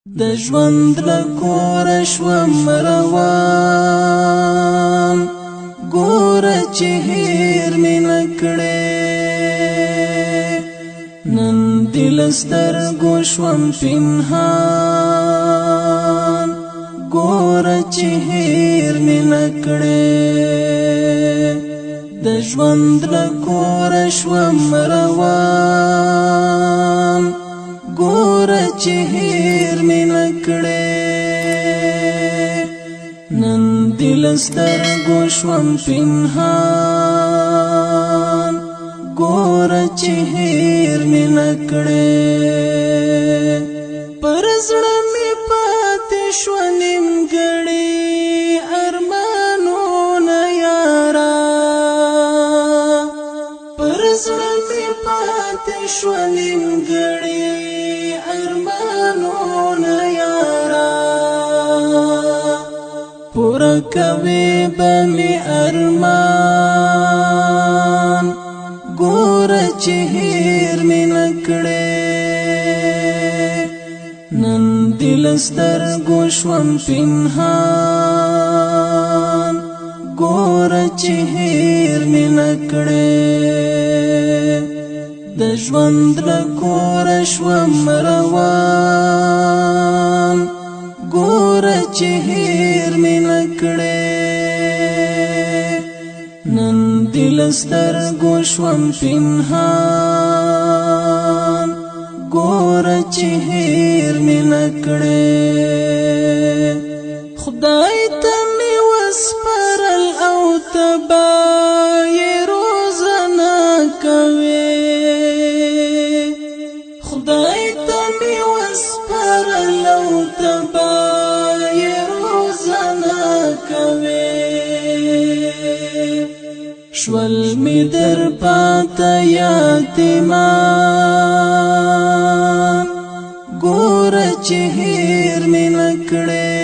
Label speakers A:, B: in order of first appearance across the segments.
A: د ژوند له کوره شوم روان ګوره چې هیر مې نه کړې نن دې له سترګو شوم پنهان ګوره چې هیر مې نه کړې د ژوند له کوره شوم روان ګوره چې هیر مې نه کړې نن دې له سترګو شوم پنهان ګوره چې هیر مې نه کړې پر زړه مې پاتې شوه نیمګړي ارمانونه یاره پر زړه مې پاتې شوه نیمګړي ارمانونه یاره پورا کوي به مې ارمان ګوره چې هیر مې نه کړې نن دې له سترګو شوم پنهان ګوره چې هیر مې نه کړې د ژوند له کوره شوم روان ګوره چې هیر مې نه کړې نن دې له سترګو شوم پنهان ګوره چې هیر مې نه کړې خدای ته مې وسپارل او تبا یې روزنه کوي خدای ته مې وسپارل او تبا یې روزنه کوي شول می در پاتا یاتیمان ګوره چې هیر مې نه کړې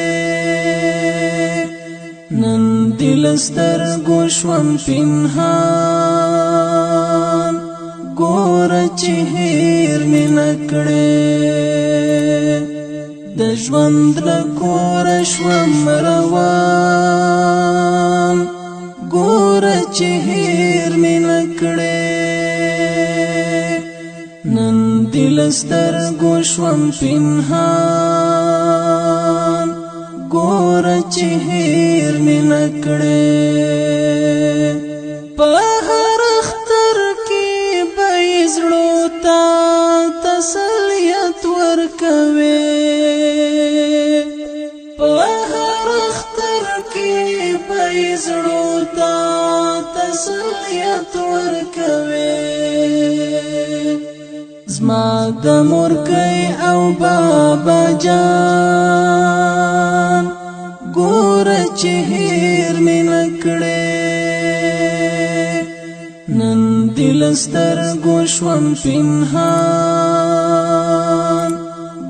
A: نن دې له سترګو شوم پنهان ګوره چې هیر مې نه کړې د ژوند له کوره شوم روان ګوره چې هیر مې نه کړې نن دې له سترګو شوم پنهان ګوره چې هیر مې نه کړې په هر اختر کې به یې زړو ته تسلیت ورکوي په هر اختر کې به یې زړو ته تسلیت ورکوي زما د مورکۍ او بابا جان ګوره چې هیر مې نه کړې نن دې له سترګو شوم پنهان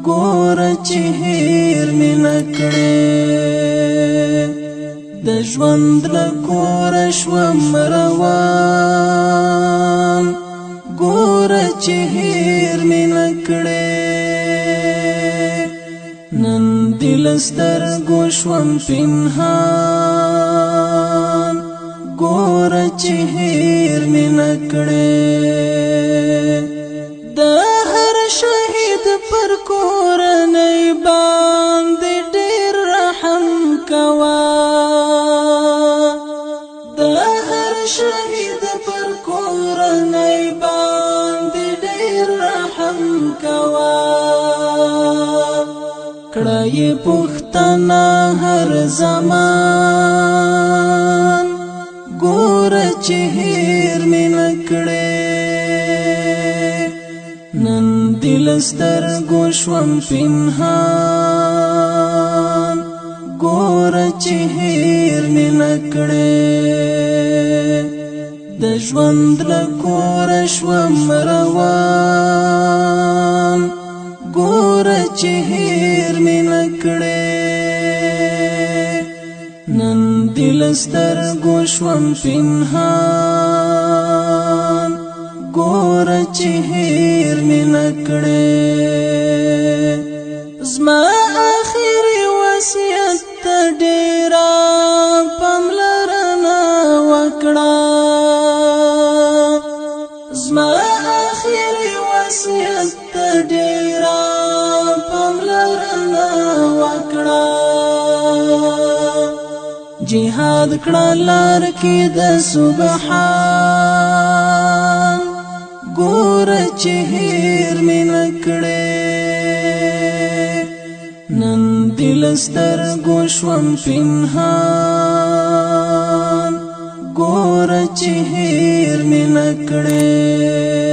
A: ګوره چې هیر مې نه کړې د ژوند له کوره شوم روان ګوره چې هیر مې نه کړې نن دې له سترګو شوم پنهان ګوره چې هیر مې نه کړې د هر شهید پر کورنۍ باندې ډېر رحم کوه د هر شهید پر کورنۍ باندې ډېر رحم کوه کړه یې پوښتنه هر زمان ګوره چې هیر مې نه کړې نن دې له سترګو شوم پنهان ګوره چې هیر مې نه کړې د ژوند له کوره شوم روان ګوره چې هیر مې نه کړې نن دې له سترګو شوم پنهان ګوره چې هیر مې نه کړې زما آخري وصیت ته ډیره پاملرنه وکړه زما آخري وصیت ته ډیره پاملرنه وکړه جهاد کړه لار کې د سبحان ګور چې هیر مې نکړې نن دل سترګو شوم پنهان ګور چې هیر مې نکړې